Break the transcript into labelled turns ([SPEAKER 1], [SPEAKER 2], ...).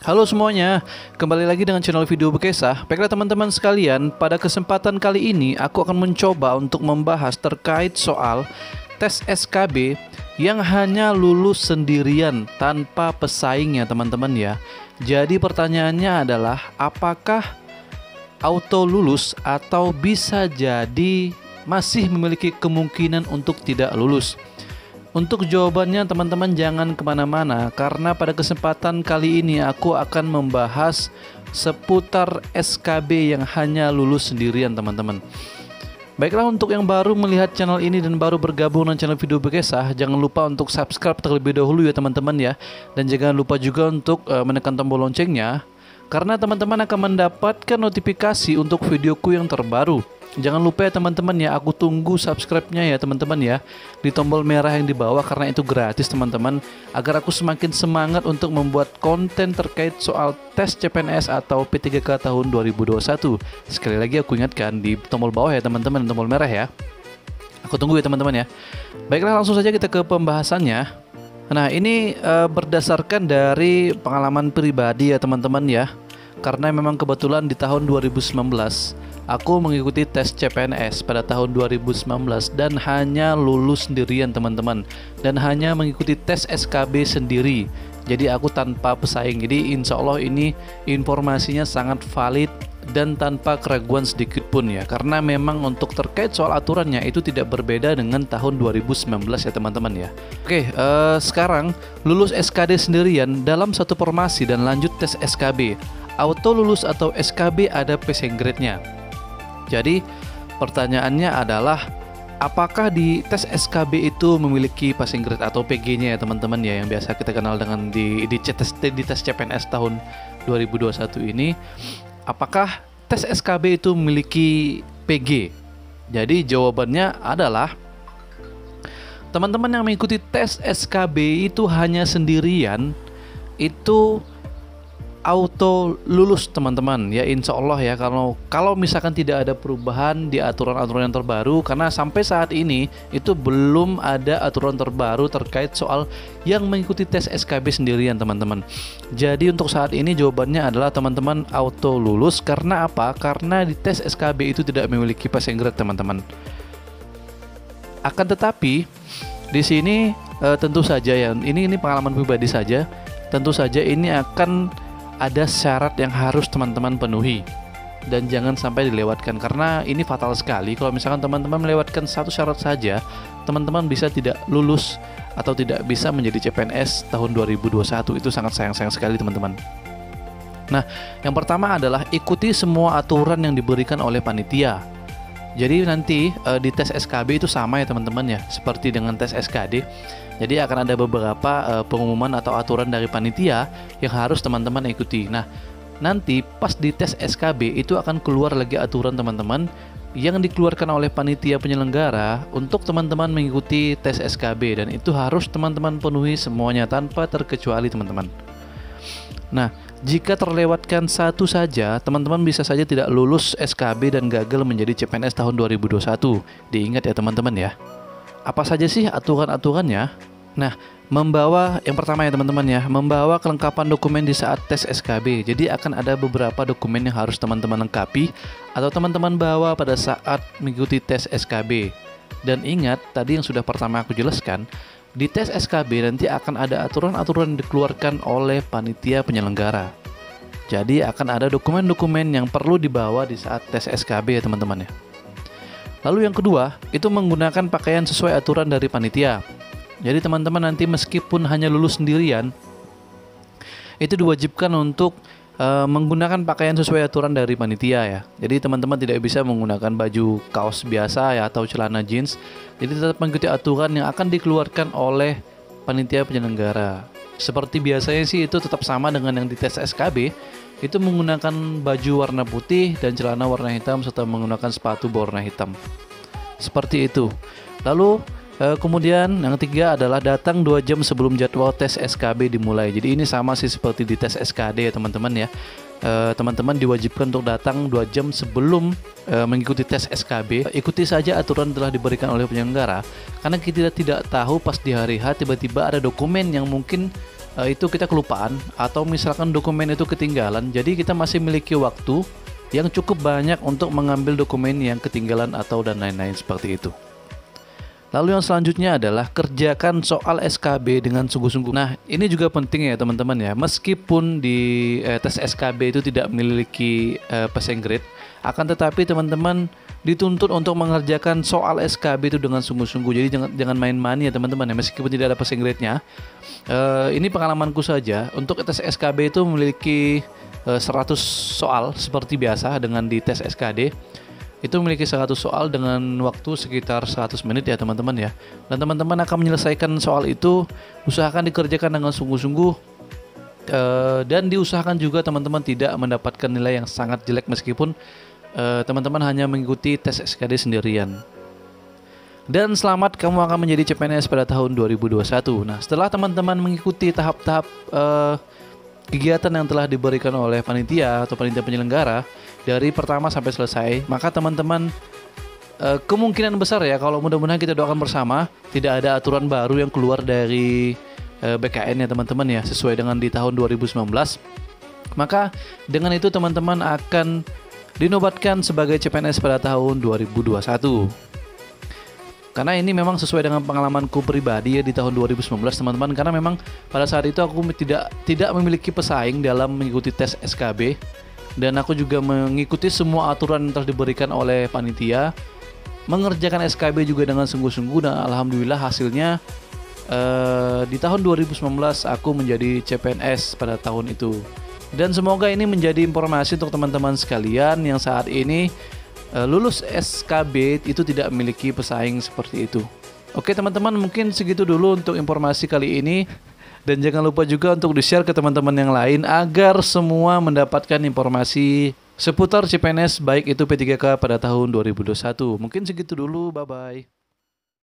[SPEAKER 1] Halo semuanya, kembali lagi dengan channel video Bekesah. Baiklah teman-teman sekalian, pada kesempatan kali ini aku akan mencoba untuk membahas terkait soal tes SKB yang hanya lulus sendirian tanpa pesaing ya teman-teman ya. Jadi pertanyaannya adalah apakah auto lulus atau bisa jadi masih memiliki kemungkinan untuk tidak lulus? Untuk jawabannya teman-teman jangan kemana-mana, karena pada kesempatan kali ini aku akan membahas seputar SKB yang hanya lulus sendirian teman-teman. Baiklah, untuk yang baru melihat channel ini dan baru bergabung dengan channel video Bekesah, jangan lupa untuk subscribe terlebih dahulu ya teman-teman ya. Dan jangan lupa juga untuk menekan tombol loncengnya, karena teman-teman akan mendapatkan notifikasi untuk videoku yang terbaru. Jangan lupa ya teman-teman ya, aku tunggu subscribe-nya ya teman-teman ya, di tombol merah yang di bawah, karena itu gratis teman-teman, agar aku semakin semangat untuk membuat konten terkait soal tes CPNS atau P3K tahun 2021. Sekali lagi aku ingatkan di tombol bawah ya teman-teman, tombol merah ya. Aku tunggu ya teman-teman ya. Baiklah, langsung saja kita ke pembahasannya. Nah, ini berdasarkan dari pengalaman pribadi ya teman-teman ya. Karena memang kebetulan di tahun 2019 aku mengikuti tes CPNS pada tahun 2019 dan hanya lulus sendirian teman-teman, dan hanya mengikuti tes SKB sendiri. Jadi aku tanpa pesaing. Jadi insya Allah ini informasinya sangat valid dan tanpa keraguan sedikit pun ya, karena memang untuk terkait soal aturannya itu tidak berbeda dengan tahun 2019 ya teman-teman ya. Oke, sekarang lulus SKD sendirian dalam satu formasi dan lanjut tes SKB. Auto lulus atau SKB ada passing grade-nya. Jadi pertanyaannya adalah apakah di tes SKB itu memiliki passing grade atau PG-nya ya teman-teman ya, yang biasa kita kenal dengan di tes CPNS tahun 2021 ini. Apakah tes SKB itu memiliki PG? Jadi jawabannya adalah teman-teman yang mengikuti tes SKB itu hanya sendirian, itu auto lulus teman-teman ya, insya Allah ya. Kalau misalkan tidak ada perubahan di aturan-aturan yang terbaru, karena sampai saat ini itu belum ada aturan terbaru terkait soal yang mengikuti tes SKB sendirian teman-teman. Jadi untuk saat ini jawabannya adalah teman-teman auto lulus. Karena apa? Karena di tes SKB itu tidak memiliki passing grade teman-teman. Akan tetapi di sini tentu saja ya, ini pengalaman pribadi saja, tentu saja ini akan ada syarat yang harus teman-teman penuhi dan jangan sampai dilewatkan, karena ini fatal sekali kalau misalkan teman-teman melewatkan satu syarat saja, teman-teman bisa tidak lulus atau tidak bisa menjadi CPNS tahun 2021. Itu sangat sayang sekali teman-teman. Nah, yang pertama adalah ikuti semua aturan yang diberikan oleh panitia. Jadi nanti di tes SKB itu sama ya teman-teman ya, seperti dengan tes SKD. Jadi akan ada beberapa pengumuman atau aturan dari panitia yang harus teman-teman ikuti. Nah, nanti pas di tes SKB itu akan keluar lagi aturan teman-teman yang dikeluarkan oleh panitia penyelenggara untuk teman-teman mengikuti tes SKB, dan itu harus teman-teman penuhi semuanya tanpa terkecuali teman-teman. Nah, jika terlewatkan satu saja, teman-teman bisa saja tidak lulus SKB dan gagal menjadi CPNS tahun 2021. Diingat ya teman-teman ya. Apa saja sih aturan-aturannya? Nah, yang pertama ya teman-teman ya, membawa kelengkapan dokumen di saat tes SKB. Jadi akan ada beberapa dokumen yang harus teman-teman lengkapi atau teman-teman bawa pada saat mengikuti tes SKB. Dan ingat, tadi yang sudah pertama aku jelaskan, di tes SKB nanti akan ada aturan-aturan yang dikeluarkan oleh panitia penyelenggara. Jadi akan ada dokumen-dokumen yang perlu dibawa di saat tes SKB ya teman-teman ya. Lalu yang kedua, itu menggunakan pakaian sesuai aturan dari panitia. Jadi teman-teman nanti meskipun hanya lulus sendirian, itu diwajibkan untuk menggunakan pakaian sesuai aturan dari panitia ya. Jadi teman-teman tidak bisa menggunakan baju kaos biasa ya atau celana jeans. Jadi tetap mengikuti aturan yang akan dikeluarkan oleh panitia penyelenggara. Seperti biasanya sih itu tetap sama dengan yang di tes SKB. Itu menggunakan baju warna putih dan celana warna hitam serta menggunakan sepatu berwarna hitam. Seperti itu. Lalu kemudian yang ketiga adalah datang 2 jam sebelum jadwal tes SKB dimulai. Jadi ini sama sih seperti di tes SKD ya teman-teman ya. Teman-teman diwajibkan untuk datang 2 jam sebelum mengikuti tes SKB. Ikuti saja aturan telah diberikan oleh penyelenggara, karena kita tidak tahu pas di hari H tiba-tiba ada dokumen yang mungkin itu kita kelupaan atau misalkan dokumen itu ketinggalan, jadi kita masih memiliki waktu yang cukup banyak untuk mengambil dokumen yang ketinggalan atau dan lain-lain seperti itu. Lalu yang selanjutnya adalah kerjakan soal SKB dengan sungguh-sungguh. Nah, ini juga penting ya teman-teman ya. Meskipun di tes SKB itu tidak memiliki passing grade, akan tetapi teman-teman dituntut untuk mengerjakan soal SKB itu dengan sungguh-sungguh. Jadi jangan main-main ya teman-teman ya, meskipun tidak ada passing grade-nya. Ini pengalamanku saja, untuk tes SKB itu memiliki 100 soal seperti biasa dengan di tes SKD. Itu memiliki 100 soal dengan waktu sekitar 100 menit ya teman-teman ya. Dan teman-teman akan menyelesaikan soal itu, usahakan dikerjakan dengan sungguh-sungguh. Dan diusahakan juga teman-teman tidak mendapatkan nilai yang sangat jelek meskipun teman-teman hanya mengikuti tes SKD sendirian. Dan selamat, kamu akan menjadi CPNS pada tahun 2021. Nah, setelah teman-teman mengikuti tahap-tahap kegiatan yang telah diberikan oleh panitia atau panitia penyelenggara dari pertama sampai selesai, maka teman-teman kemungkinan besar ya, kalau mudah-mudahan kita doakan bersama, tidak ada aturan baru yang keluar dari BKN ya teman-teman ya, sesuai dengan di tahun 2019. Maka dengan itu teman-teman akan dinobatkan sebagai CPNS pada tahun 2021. Karena ini memang sesuai dengan pengalamanku pribadi ya di tahun 2019 teman-teman, karena memang pada saat itu aku tidak memiliki pesaing dalam mengikuti tes SKB, dan aku juga mengikuti semua aturan yang telah diberikan oleh panitia, mengerjakan SKB juga dengan sungguh-sungguh, dan alhamdulillah hasilnya di tahun 2019 aku menjadi CPNS pada tahun itu. Dan semoga ini menjadi informasi untuk teman-teman sekalian yang saat ini lulus SKB itu tidak memiliki pesaing seperti itu. Oke teman-teman, mungkin segitu dulu untuk informasi kali ini. Dan jangan lupa juga untuk di-share ke teman-teman yang lain agar semua mendapatkan informasi seputar CPNS baik itu P3K pada tahun 2021. Mungkin segitu dulu, bye-bye.